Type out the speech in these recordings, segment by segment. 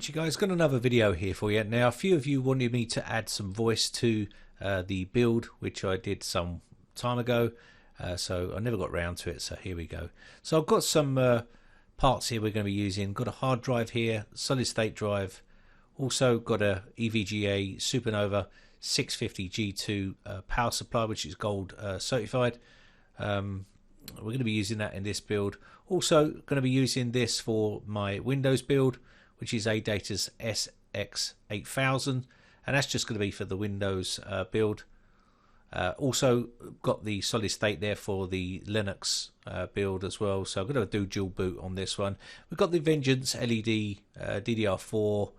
Right, you guys, got another video here for you. Now, a few of you wanted me to add some voice to the build, which I did some time ago, so I never got around to it, so here we go. So I've got some parts here we're going to be using. Got a hard drive here, solid state drive, also got a EVGA Supernova 650 G2 power supply, which is gold certified. We're going to be using that in this build. Also going to be using this for my Windows build, which is ADATA's SX8000, and that's just going to be for the Windows build. Also got the solid state there for the Linux build as well, so I'm going to do dual boot on this one. We've got the Vengeance LED DDR4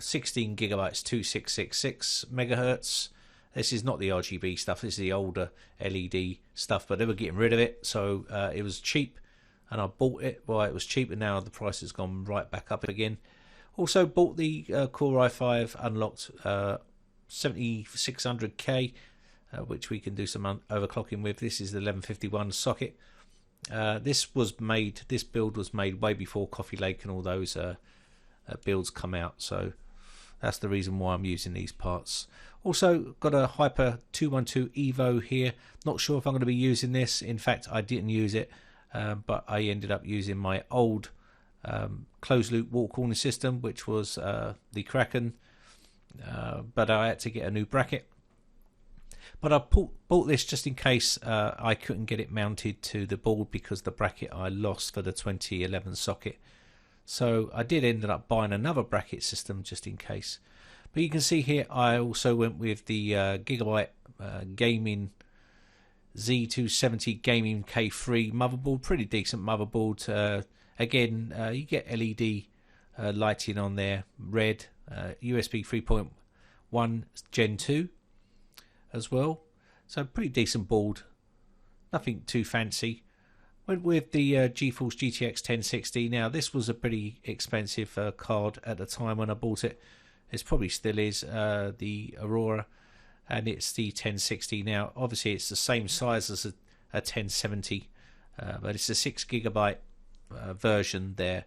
16 gigabytes 2666 megahertz. This is not the RGB stuff, this is the older LED stuff, but they were getting rid of it, so it was cheap and I bought it while it was cheap, and now the price has gone right back up again. Also bought the Core i5 unlocked 7600K, which we can do some overclocking with. This is the 1151 socket. This build was made way before Coffee Lake and all those builds come out, so that's the reason why I'm using these parts. Also got a Hyper 212 Evo here. Not sure if I'm going to be using this. In fact, I didn't use it, but I ended up using my old closed loop water cooling system, which was the Kraken, but I had to get a new bracket. But I bought this just in case I couldn't get it mounted to the board because the bracket I lost for the 2011 socket. So I did end up buying another bracket system just in case. But you can see here I also went with the Gigabyte Gaming Z270 Gaming K3 motherboard. Pretty decent motherboard. Again, you get LED lighting on there, red, USB 3.1 Gen 2 as well. So pretty decent board, nothing too fancy. Went with the GeForce GTX 1060. Now this was a pretty expensive card at the time when I bought it. It probably still is, the Aurora, and it's the 1060. Now obviously it's the same size as a 1070, but it's a 6 gigabyte version there.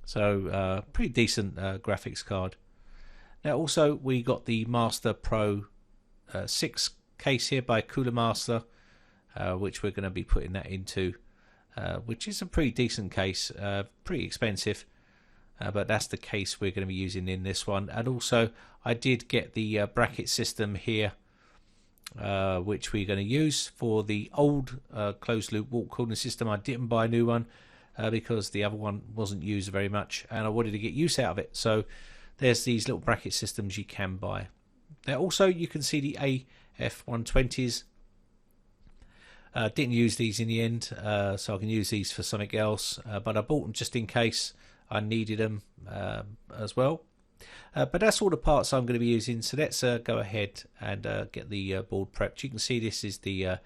So pretty decent graphics card. Now also we got the Master Pro 6 case here by Cooler Master, which we're going to be putting that into, which is a pretty decent case, pretty expensive, but that's the case we're going to be using in this one. And also I did get the bracket system here, which we're going to use for the old closed loop water cooling system. I didn't buy a new one because the other one wasn't used very much and I wanted to get use out of it. So there's these little bracket systems you can buy. Now also you can see the AF120s. Didn't use these in the end, so I can use these for something else, but I bought them just in case I needed them as well. But that's all the parts I'm going to be using, so let's go ahead and get the board prepped. You can see this is the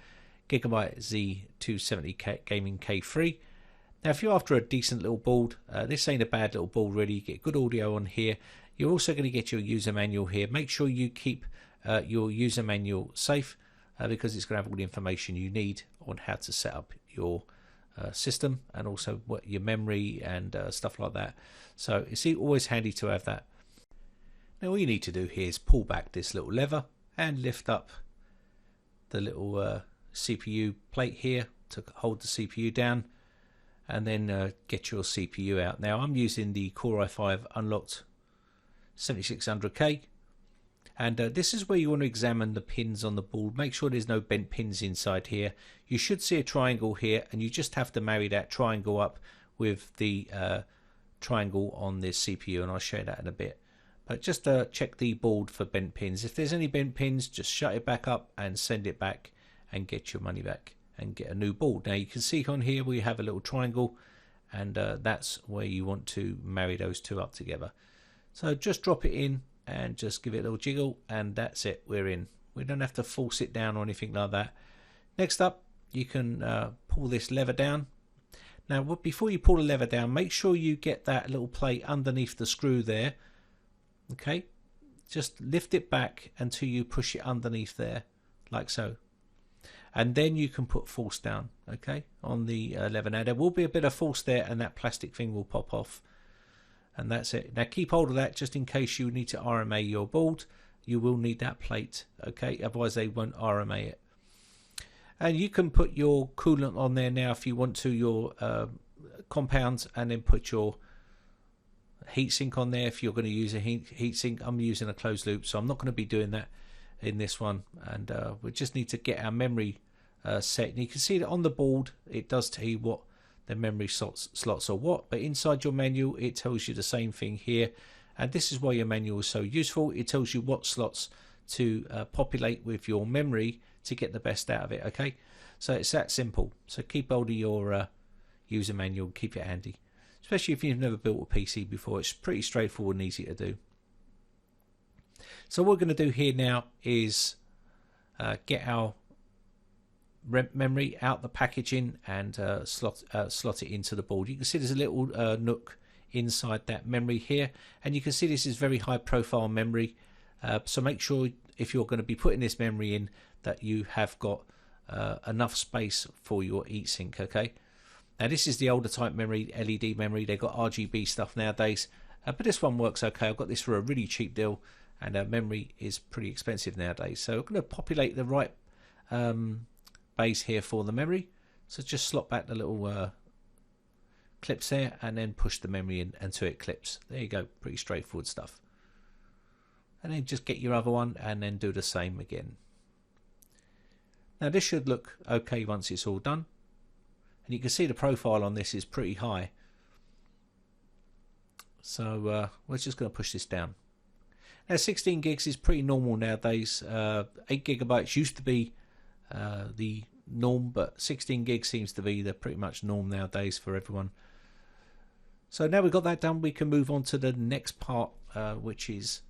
Gigabyte Z270 Gaming K3. Now if you're after a decent little board, this ain't a bad little board really. You get good audio on here. You're also going to get your user manual here. Make sure you keep your user manual safe, because it's going to have all the information you need on how to set up your system, and also what your memory and stuff like that. So it's always handy to have that. Now all you need to do here is pull back this little lever and lift up the little CPU plate here to hold the CPU down, and then get your CPU out. Now I'm using the Core i5 unlocked 7600K, and this is where you want to examine the pins on the board. Make sure there's no bent pins inside here. You should see a triangle here, and you just have to marry that triangle up with the triangle on this CPU, and I'll show you that in a bit. But just check the board for bent pins. If there's any bent pins, just shut it back up and send it back and get your money back and get a new board. Now you can see on here we have a little triangle, and that's where you want to marry those two up together. So just drop it in and just give it a little jiggle, and that's it, we're in. We don't have to force it down or anything like that. Next up, you can pull this lever down. Now before you pull the lever down, make sure you get that little plate underneath the screw there. Okay, just lift it back until you push it underneath there, like so, and then you can put force down, okay, on the lever. Now there will be a bit of force there and that plastic thing will pop off. and that's it. Now keep hold of that just in case you need to RMA your board. You will need that plate, okay? Otherwise they won't RMA it. And you can put your coolant on there now if you want to, your compounds, and then put your heatsink on there if you're going to use a heatsink. I'm using a closed loop, so I'm not going to be doing that in this one. And we just need to get our memory set. And you can see that on the board it does tell you what the memory slots are what, but inside your manual it tells you the same thing here. And this is why your manual is so useful. It tells you what slots to populate with your memory to get the best out of it, okay? So it's that simple. So keep hold of your user manual, keep it handy, especially if you've never built a PC before. It's pretty straightforward and easy to do. So what we're going to do here now is get our memory out the packaging and slot it into the board. You can see there's a little nook inside that memory here, and you can see this is very high profile memory, so make sure if you're going to be putting this memory in that you have got enough space for your heatsink, okay? Now this is the older type memory, LED memory. They've got RGB stuff nowadays, but this one works okay. I've got this for a really cheap deal, and memory is pretty expensive nowadays. So I'm going to populate the right base here for the memory. So just slot back the little clips there and then push the memory in until it clips. There you go, pretty straightforward stuff. And then just get your other one and then do the same again. Now this should look okay once it's all done, and you can see the profile on this is pretty high. So we're just going to push this down. Now 16 gigs is pretty normal nowadays. 8 gigabytes used to be the norm, but 16 gigs seems to be the pretty much norm nowadays for everyone. So now we've got that done, we can move on to the next part, which is,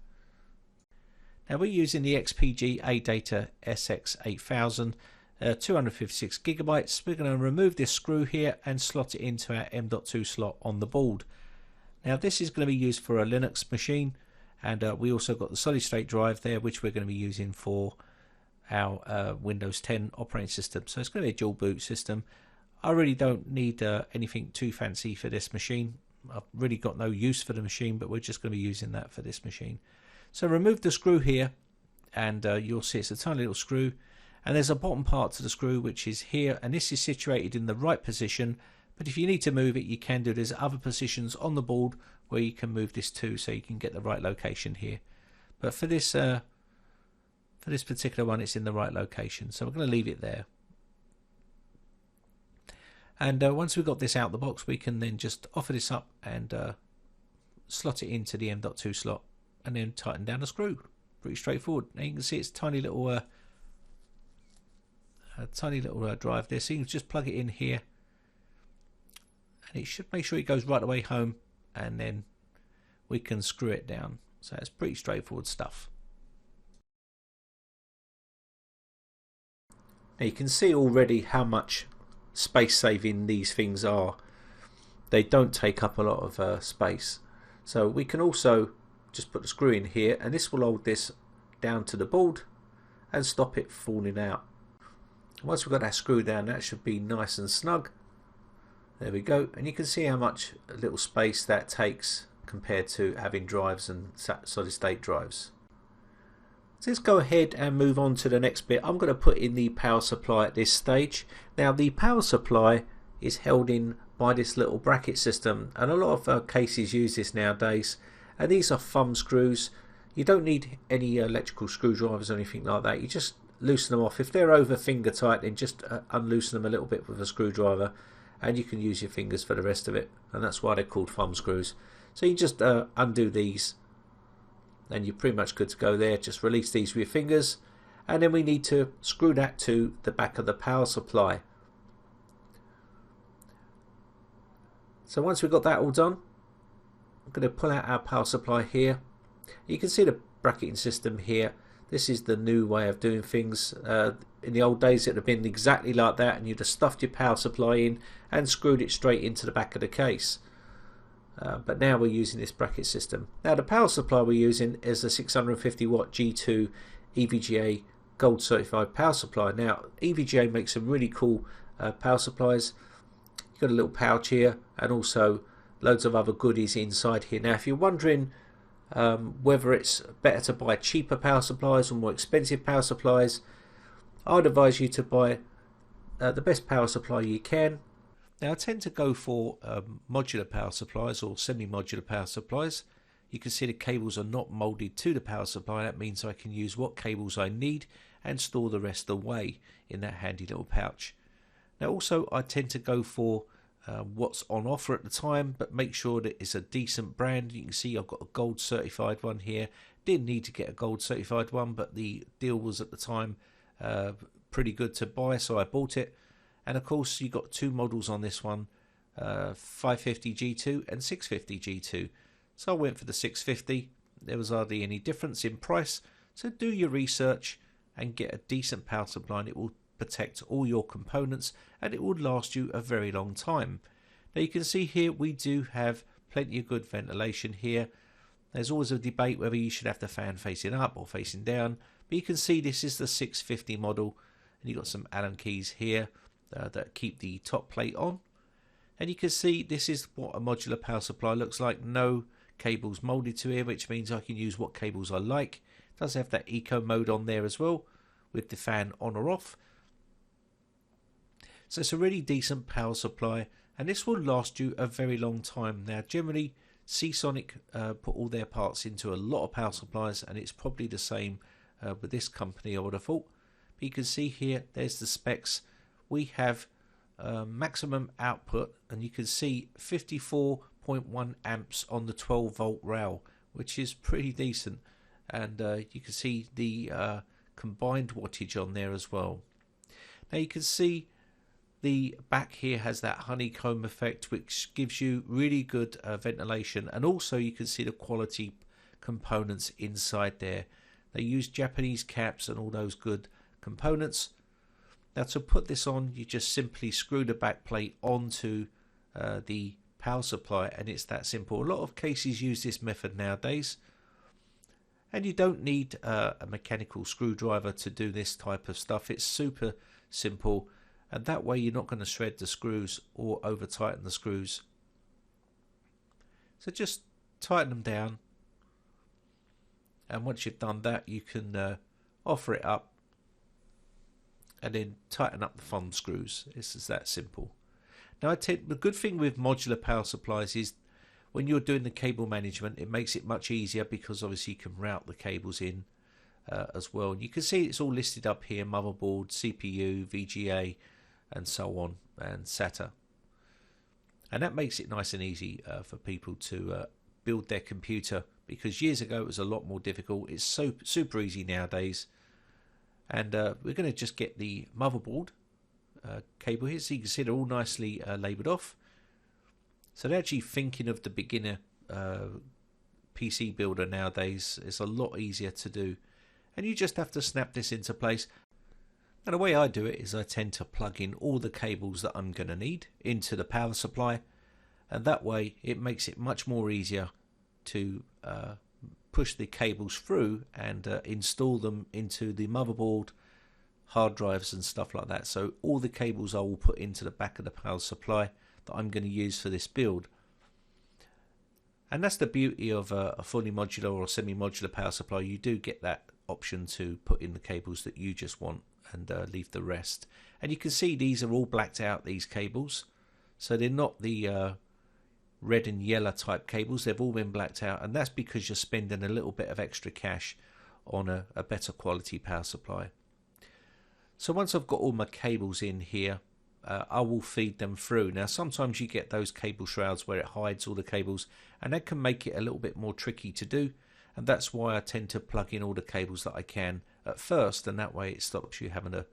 now we're using the XPG ADATA SX8000, 256 gigabytes. We're going to remove this screw here and slot it into our M.2 slot on the board. Now this is going to be used for a Linux machine, and we also got the solid state drive there, which we're going to be using for our Windows 10 operating system. So it's going to be a dual boot system. I really don't need anything too fancy for this machine. I've really got no use for the machine, but we're just going to be using that for this machine. So remove the screw here, and you'll see it's a tiny little screw, and there's a bottom part to the screw which is here, and this is situated in the right position, but if you need to move it you can do. There's other positions on the board where you can move this to, so you can get the right location here. But for this particular one it's in the right location, so we're going to leave it there. And once we've got this out the box, we can then just offer this up and slot it into the M.2 slot and then tighten down the screw. Pretty straightforward. Now you can see it's a tiny little drive there, so you can just plug it in here and it should make sure it goes right the way home, and then we can screw it down. So it's pretty straightforward stuff. Now you can see already how much space saving these things are. They don't take up a lot of space. So we can also just put the screw in here, and this will hold this down to the board and stop it falling out. Once we've got that screw down, that should be nice and snug. There we go, and you can see how much little space that takes compared to having drives and solid state drives. So let's go ahead and move on to the next bit. I'm going to put in the power supply at this stage. Now the power supply is held in by this little bracket system, and a lot of cases use this nowadays, and these are thumb screws. You don't need any electrical screwdrivers or anything like that. You just loosen them off. If they're over finger tight, then just unloosen them a little bit with a screwdriver, and you can use your fingers for the rest of it, and that's why they're called thumb screws. So you just undo these and you're pretty much good to go there. Just release these with your fingers, and then we need to screw that to the back of the power supply. So once we've got that all done, I'm going to pull out our power supply here. You can see the bracketing system here. This is the new way of doing things. In the old days it would have been exactly like that, and you'd have stuffed your power supply in and screwed it straight into the back of the case. But now we're using this bracket system. Now the power supply we're using is a 650 watt G2 EVGA gold certified power supply. Now EVGA makes some really cool power supplies. You've got a little pouch here and also loads of other goodies inside here. Now if you're wondering whether it's better to buy cheaper power supplies or more expensive power supplies, I'd advise you to buy the best power supply you can. Now I tend to go for modular power supplies or semi-modular power supplies. You can see the cables are not molded to the power supply. That means I can use what cables I need and store the rest away in that handy little pouch. Now also I tend to go for what's on offer at the time, but make sure that it's a decent brand. You can see I've got a gold certified one here. Didn't need to get a gold certified one, but the deal was at the time pretty good to buy, so I bought it. And of course you got two models on this one, 550 G2 and 650 G2. So I went for the 650. There was hardly any difference in price, so do your research and get a decent power supply, and it will protect all your components and it will last you a very long time. Now you can see here we do have plenty of good ventilation here. There's always a debate whether you should have the fan facing up or facing down, but you can see this is the 650 model, and you've got some Allen keys here that keep the top plate on. And you can see this is what a modular power supply looks like. No cables molded to here, which means I can use what cables I like. It does have that eco mode on there as well, with the fan on or off. So it's a really decent power supply, and this will last you a very long time. Now generally Seasonic put all their parts into a lot of power supplies, and it's probably the same with this company, I would have thought. But you can see here, there's the specs. We have maximum output, and you can see 54.1 amps on the 12 volt rail, which is pretty decent. And you can see the combined wattage on there as well. Now you can see the back here has that honeycomb effect, which gives you really good ventilation, and also you can see the quality components inside there. They use Japanese caps and all those good components. Now to put this on, you just simply screw the back plate onto the power supply, and it's that simple. A lot of cases use this method nowadays, and you don't need a mechanical screwdriver to do this type of stuff. It's super simple, and that way you're not going to shred the screws or over tighten the screws. So just tighten them down, and once you've done that you can offer it up and then tighten up the thumb screws. It's just that simple. Now the good thing with modular power supplies is when you're doing the cable management, it makes it much easier, because obviously you can route the cables in as well. And you can see it's all listed up here: motherboard, CPU, VGA, and so on, and SATA. And that makes it nice and easy for people to build their computer, because years ago it was a lot more difficult. It's so super easy nowadays. And we're going to just get the motherboard cable here, so you can see they're all nicely labelled off. So they're actually thinking of the beginner PC builder nowadays. It's a lot easier to do, and you just have to snap this into place. And the way I do it is I tend to plug in all the cables that I'm going to need into the power supply, and that way it makes it much more easier to push the cables through and install them into the motherboard, hard drives and stuff like that. So all the cables I will put into the back of the power supply that I'm going to use for this build. And that's the beauty of a fully modular or semi-modular power supply. You do get that option to put in the cables that you just want and leave the rest. And you can see these are all blacked out, these cables, so they're not the red and yellow type cables. They've all been blacked out, and that's because you're spending a little bit of extra cash on a better quality power supply. So once I've got all my cables in here, I will feed them through. Now sometimes you get those cable shrouds where it hides all the cables, and that can make it a little bit more tricky to do, and that's why I tend to plug in all the cables that I can at first, and that way it stops you having to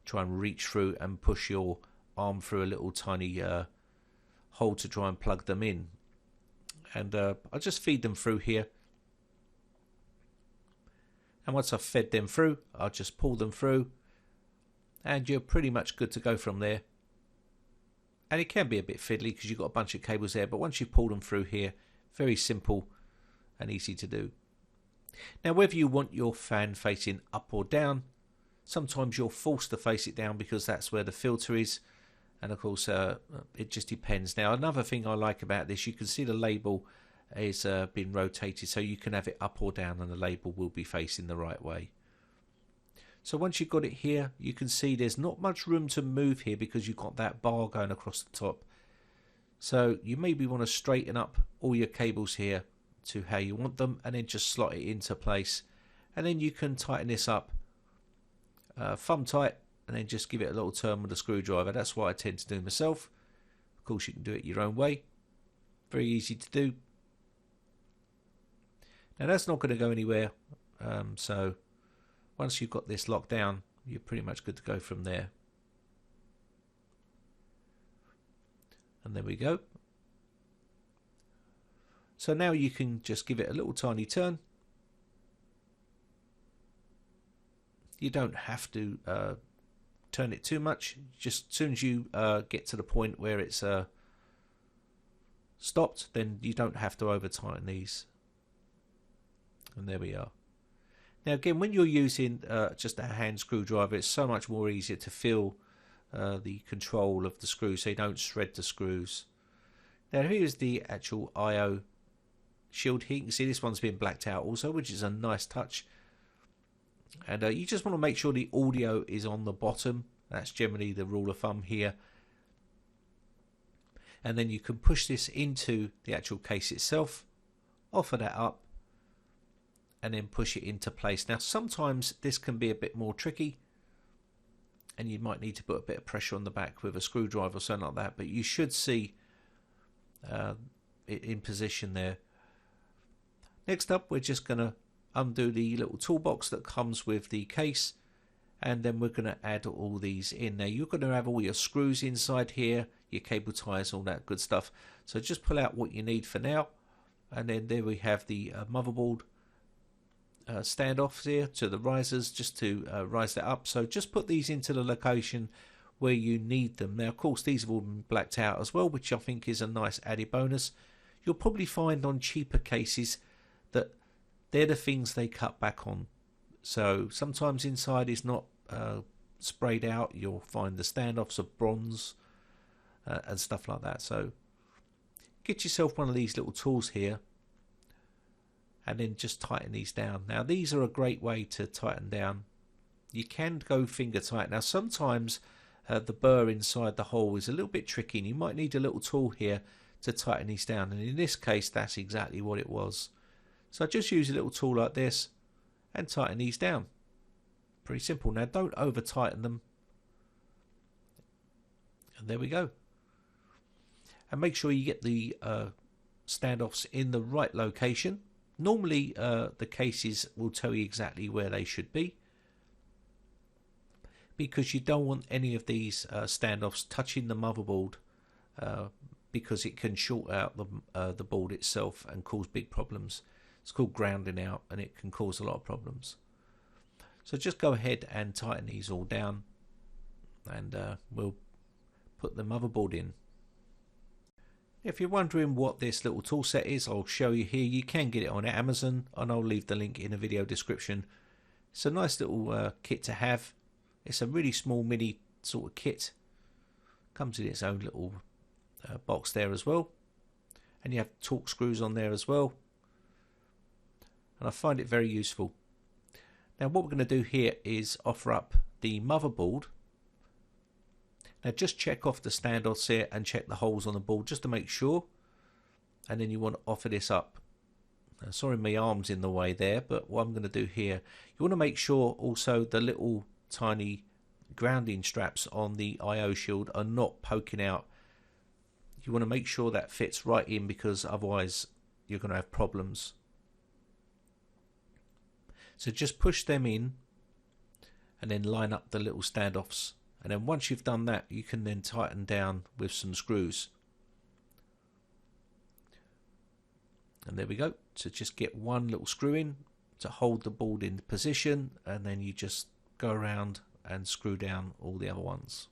try and reach through and push your arm through a little tiny hole to try and plug them in. And I just feed them through here, and once I've fed them through, I'll just pull them through, and you're pretty much good to go from there. And it can be a bit fiddly because you've got a bunch of cables there, but once you pull them through here, very simple and easy to do. Now whether you want your fan facing up or down, sometimes you're forced to face it down because that's where the filter is, and of course it just depends. Now another thing I like about this, you can see the label is been rotated, so you can have it up or down and the label will be facing the right way. So once you've got it here, you can see there's not much room to move here because you've got that bar going across the top. So you maybe want to straighten up all your cables here to how you want them, and then just slot it into place, and then you can tighten this up thumb tight, and then just give it a little turn with a screwdriver. That's what I tend to do myself. Of course you can do it your own way, very easy to do. Now that's not going to go anywhere, so once you've got this locked down, you're pretty much good to go from there. And there we go. So now you can just give it a little tiny turn. You don't have to turn it too much. Just as soon as you get to the point where it's stopped, then you don't have to over tighten these. And there we are. Now again, when you're using just a hand screwdriver, it's so much more easier to feel the control of the screws so you don't shred the screws. Now here's the actual I/O shield here. You can see this one's been blacked out also, which is a nice touch. And you just want to make sure the audio is on the bottom. That's generally the rule of thumb here. And then you can push this into the actual case itself, offer that up, and then push it into place. Now sometimes this can be a bit more tricky, and you might need to put a bit of pressure on the back with a screwdriver or something like that, but you should see it in position there. Next up, we're just going to undo the little toolbox that comes with the case, and then we're going to add all these in. Now you're going to have all your screws inside here, your cable ties, all that good stuff. So just pull out what you need for now, and then there we have the motherboard standoffs here to the risers, just to rise that up. So just put these into the location where you need them. Now of course these have all been blacked out as well, which I think is a nice added bonus. You'll probably find on cheaper cases that they're the things they cut back on. So sometimes inside is not sprayed out. You'll find the standoffs of bronze and stuff like that. So get yourself one of these little tools here, and then just tighten these down. Now these are a great way to tighten down. You can go finger tight. Now sometimes the burr inside the hole is a little bit tricky, and you might need a little tool here to tighten these down, and in this case that's exactly what it was. So just use a little tool like this and tighten these down. Pretty simple. Now don't over tighten them, and there we go. And make sure you get the standoffs in the right location. Normally the cases will tell you exactly where they should be, because you don't want any of these standoffs touching the motherboard, because it can short out the board itself and cause big problems. It's called grounding out, and it can cause a lot of problems. So just go ahead and tighten these all down, and we'll put the motherboard in. If you're wondering what this little tool set is, I'll show you here. You can get it on Amazon, and I'll leave the link in the video description. It's a nice little kit to have. It's a really small mini sort of kit. Comes in its own little box there as well, and you have torque screws on there as well, and I find it very useful. Now what we're going to do here is offer up the motherboard. Now just check off the standoffs here and check the holes on the board just to make sure, and then you want to offer this up. Now, sorry my arm's in the way there, but what I'm going to do here, you want to make sure also the little tiny grounding straps on the I/O shield are not poking out. You want to make sure that fits right in, because otherwise you're going to have problems. So just push them in and then line up the little standoffs, and then once you've done that, you can then tighten down with some screws. And there we go. So just get one little screw in to hold the board in position, and then you just go around and screw down all the other ones.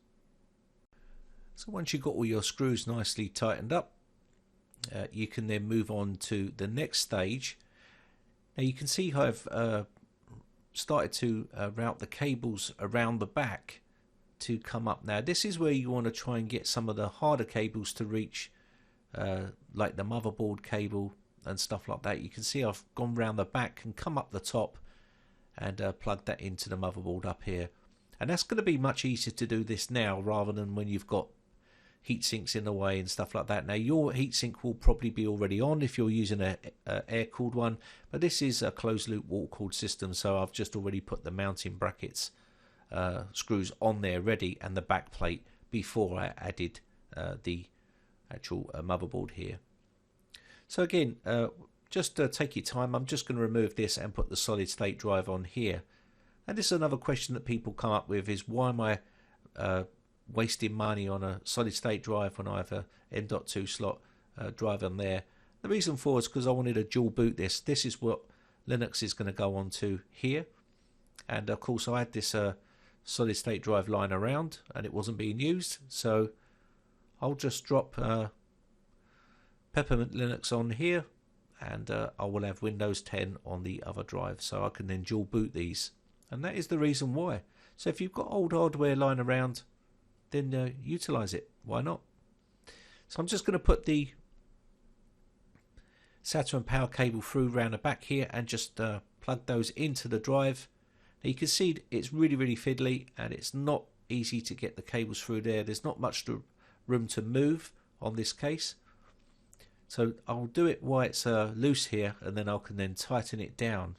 So once you've got all your screws nicely tightened up, you can then move on to the next stage. Now you can see how I've started to route the cables around the back to come up. Now this is where you want to try and get some of the harder cables to reach, like the motherboard cable and stuff like that. You can see I've gone round the back and come up the top and plugged that into the motherboard up here. And that's going to be much easier to do this now rather than when you've got heat sinks in the way and stuff like that. Now your heatsink will probably be already on if you're using a air-cooled one, but this is a closed-loop water-cooled system, so I've just already put the mounting brackets screws on there ready and the back plate before I added the actual motherboard here. So again, just take your time. I'm just going to remove this and put the solid state drive on here. And this is another question that people come up with, is why am I wasting money on a solid state drive when I have a M.2 slot drive on there? The reason for is because I wanted to dual boot this. This is what Linux is going to go on to here. And of course I had this solid state drive lying around and it wasn't being used. So I'll just drop Peppermint Linux on here, and I will have Windows 10 on the other drive, so I can then dual boot these. And that is the reason why. So if you've got old hardware lying around, then utilize it. Why not? So I'm just going to put the Saturn power cable through round the back here and just plug those into the drive. Now you can see it's really fiddly and it's not easy to get the cables through there. There's not much room to move on this case. So I'll do it while it's loose here, and then I can then tighten it down,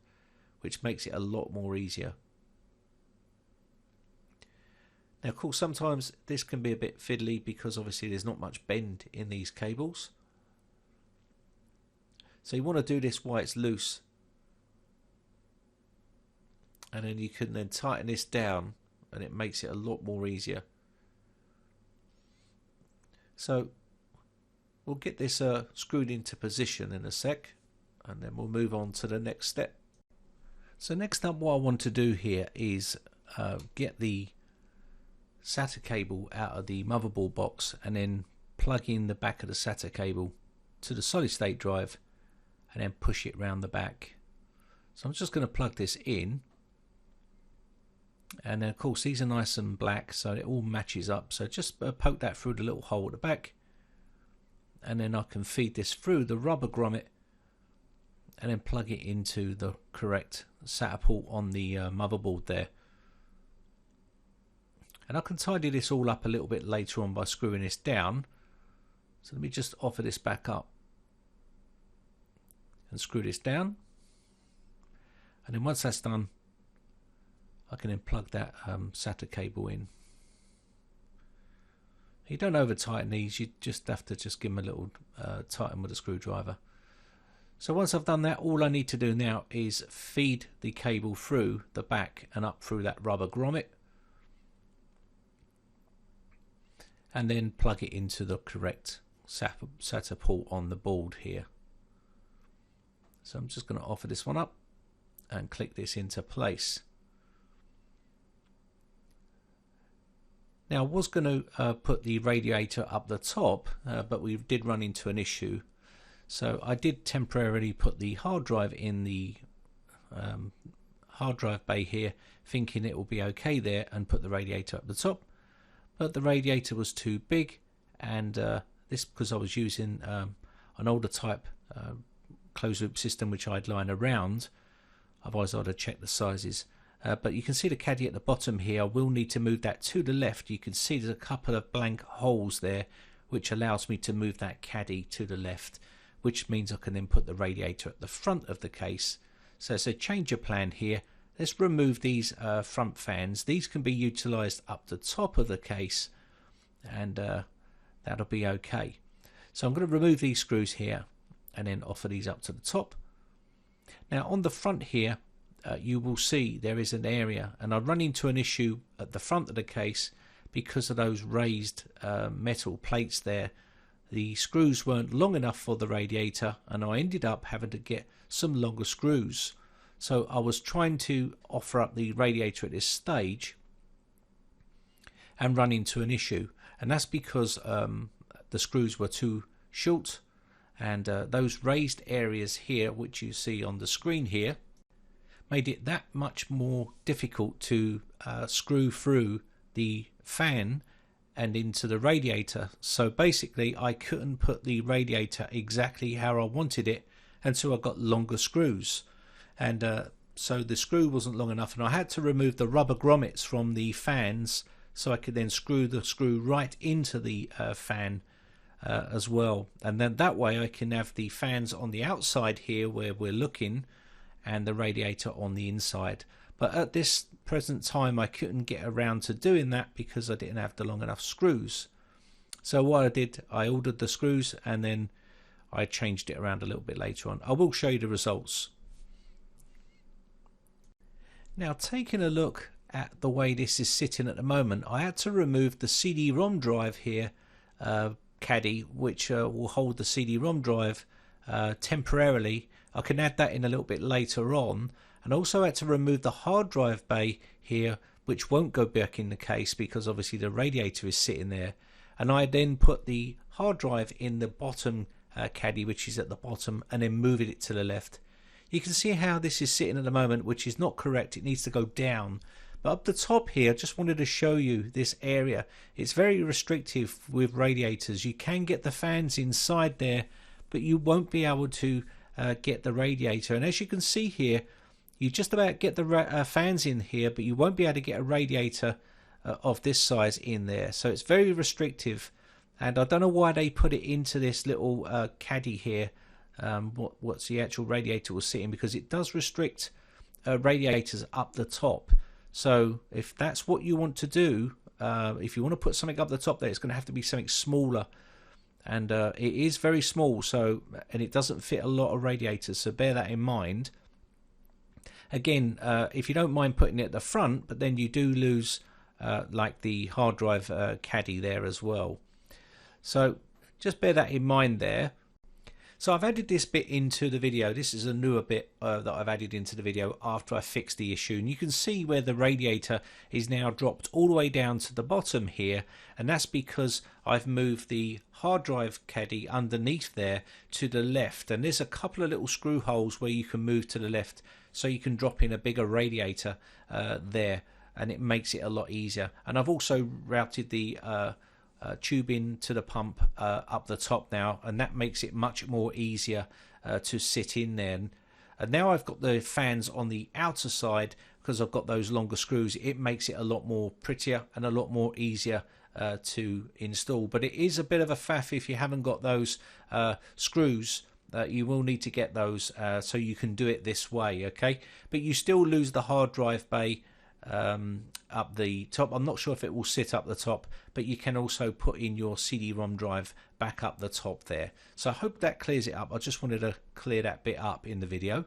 which makes it a lot more easier. Now of course sometimes this can be a bit fiddly because obviously there's not much bend in these cables. So you want to do this while it's loose, and then you can then tighten this down and it makes it a lot more easier. So we'll get this screwed into position in a sec, and then we'll move on to the next step. So next up, what I want to do here is get the SATA cable out of the motherboard box and then plug in the back of the SATA cable to the solid state drive and then push it round the back. So I'm just going to plug this in, and then of course these are nice and black so it all matches up. So just poke that through the little hole at the back, and then I can feed this through the rubber grommet and then plug it into the correct SATA port on the motherboard there. And I can tidy this all up a little bit later on by screwing this down. So let me just offer this back up and screw this down, and then once that's done I can then plug that SATA cable in. You don't over tighten these, you just have to just give them a little tighten with a screwdriver. So once I've done that, all I need to do now is feed the cable through the back and up through that rubber grommet, and then plug it into the correct SATA port on the board here. So I'm just going to offer this one up and click this into place. Now I was going to put the radiator up the top, but we did run into an issue. So I did temporarily put the hard drive in the hard drive bay here, thinking it will be okay there, and put the radiator up the top. But the radiator was too big, and this because I was using an older type closed loop system which I'd line around. Otherwise I'd have checked the sizes. But you can see the caddy at the bottom here. I will need to move that to the left. You can see there's a couple of blank holes there which allows me to move that caddy to the left, which means I can then put the radiator at the front of the case. So it's a change of plan here. Let's remove these front fans. These can be utilized up the top of the case, and that'll be okay. So I'm going to remove these screws here and then offer these up to the top. Now on the front here, you will see there is an area, and I run into an issue at the front of the case because of those raised metal plates there. The screws weren't long enough for the radiator, and I ended up having to get some longer screws. So I was trying to offer up the radiator at this stage and run into an issue, and that's because the screws were too short, and those raised areas here, which you see on the screen here, made it that much more difficult to screw through the fan and into the radiator. So basically I couldn't put the radiator exactly how I wanted it until I got longer screws, and so the screw wasn't long enough, and I had to remove the rubber grommets from the fans so I could then screw the screw right into the fan as well, and then that way I can have the fans on the outside here where we're looking and the radiator on the inside. But at this present time I couldn't get around to doing that because I didn't have the long enough screws. So what I did, I ordered the screws and then I changed it around a little bit later on. I will show you the results. Now, taking a look at the way this is sitting at the moment, I had to remove the CD-ROM drive here, caddy, which will hold the CD-ROM drive temporarily. I can add that in a little bit later on, and also had to remove the hard drive bay here, which won't go back in the case because obviously the radiator is sitting there. And I then put the hard drive in the bottom caddy, which is at the bottom, and then moving it to the left. You can see how this is sitting at the moment, which is not correct. It needs to go down. But up the top here, I just wanted to show you this area. It's very restrictive with radiators. You can get the fans inside there, but you won't be able to get the radiator. And as you can see here, you just about get the fans in here, but you won't be able to get a radiator of this size in there. So it's very restrictive, and I don't know why they put it into this little caddy here. What's the actual radiator will sit in, because it does restrict radiators up the top. So if that's what you want to do, if you want to put something up the top there, it's going to have to be something smaller, and it is very small, so, and it doesn't fit a lot of radiators, so bear that in mind. Again, if you don't mind putting it at the front, but then you do lose like the hard drive caddy there as well. So just bear that in mind there. So I've added this bit into the video. This is a newer bit that I've added into the video after I fixed the issue, and you can see where the radiator is now dropped all the way down to the bottom here, and that's because I've moved the hard drive caddy underneath there to the left, and there's a couple of little screw holes where you can move to the left so you can drop in a bigger radiator there, and it makes it a lot easier. And I've also routed the tubing to the pump up the top now, and that makes it much more easier to sit in there. And now I've got the fans on the outer side because I've got those longer screws. It makes it a lot more prettier and a lot more easier to install, but it is a bit of a faff if you haven't got those screws. You will need to get those so you can do it this way, okay? But you still lose the hard drive bay up the top. I'm not sure if it will sit up the top, but you can also put in your CD-ROM drive back up the top there. So I hope that clears it up. I just wanted to clear that bit up in the video.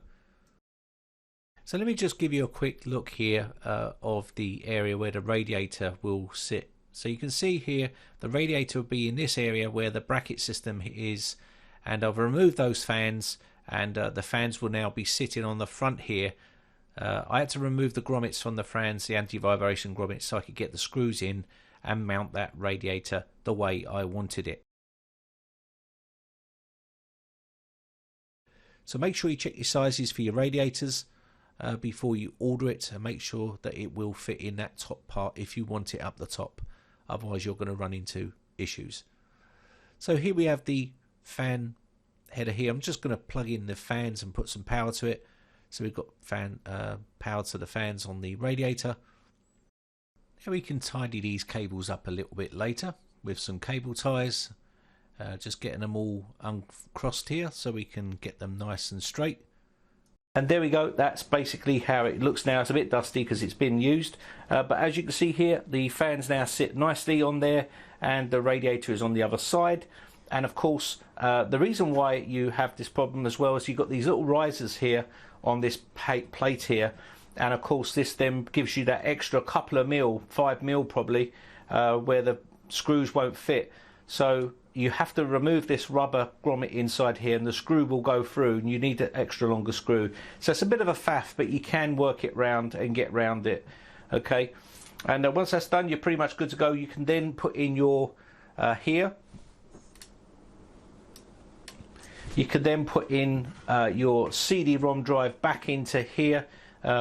So let me just give you a quick look here of the area where the radiator will sit. So you can see here the radiator will be in this area where the bracket system is, and I've removed those fans, and the fans will now be sitting on the front here. I had to remove the grommets from the fans, the anti-vibration grommets, so I could get the screws in and mount that radiator the way I wanted it. So make sure you check your sizes for your radiators before you order it, and make sure that it will fit in that top part if you want it up the top. Otherwise you're going to run into issues. So here we have the fan header here. I'm just going to plug in the fans and put some power to it. So we've got fan power to the fans on the radiator. Now we can tidy these cables up a little bit later with some cable ties, just getting them all uncrossed here so we can get them nice and straight. And there we go, that's basically how it looks now. It's a bit dusty because it's been used, but as you can see here, the fans now sit nicely on there and the radiator is on the other side. And of course, the reason why you have this problem as well is you've got these little risers here on this plate here, and of course this then gives you that extra couple of mil, 5 mil probably, where the screws won't fit. So you have to remove this rubber grommet inside here, and the screw will go through, and you need an extra longer screw. So it's a bit of a faff, but you can work it round and get round it, okay? And once that's done, you're pretty much good to go. You can then put in your here. You can then put in your CD-ROM drive back into here,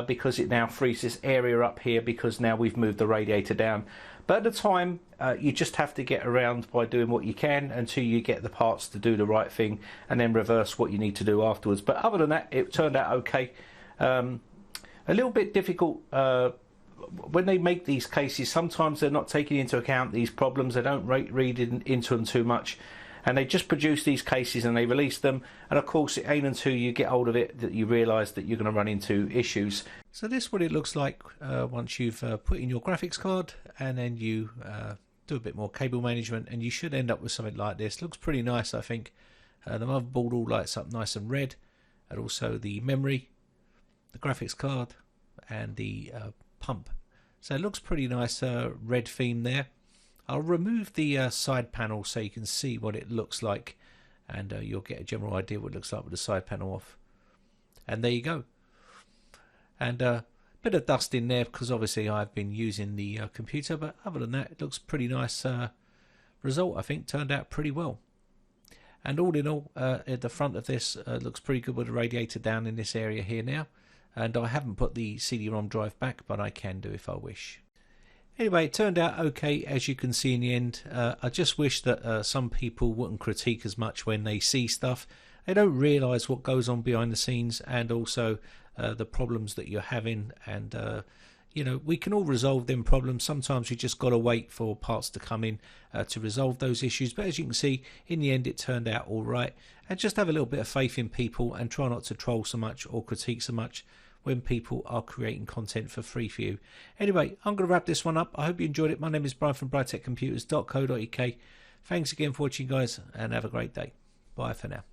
because it now frees this area up here because now we've moved the radiator down. But at the time, you just have to get around by doing what you can until you get the parts to do the right thing, and then reverse what you need to do afterwards. But other than that, it turned out okay. A little bit difficult when they make these cases. Sometimes they're not taking into account these problems. They don't read into them too much, and they just produce these cases and they release them. And of course, it ain't until you get hold of it that you realise that you're going to run into issues. So this is what it looks like once you've put in your graphics card, and then you do a bit more cable management, and you should end up with something like this. Looks pretty nice, I think. The motherboard all lights up nice and red, and also the memory, the graphics card, and the pump. So it looks pretty nice, red theme there. I'll remove the side panel so you can see what it looks like, and you'll get a general idea what it looks like with the side panel off. And there you go. And a bit of dust in there because obviously I've been using the computer, but other than that, it looks pretty nice result. I think turned out pretty well. And all in all, at the front of this looks pretty good with the radiator down in this area here now. And I haven't put the CD-ROM drive back, but I can do if I wish. Anyway, it turned out okay, as you can see in the end. I just wish that some people wouldn't critique as much when they see stuff. They don't realise what goes on behind the scenes, and also the problems that you're having. And you know, we can all resolve them problems. Sometimes you just got to wait for parts to come in to resolve those issues. But as you can see, in the end, it turned out all right. And just have a little bit of faith in people and try not to troll so much or critique so much when people are creating content for free for you. Anyway, I'm going to wrap this one up. I hope you enjoyed it. My name is Brian from briteccomputers.co.uk. Thanks again for watching, guys, and have a great day. Bye for now.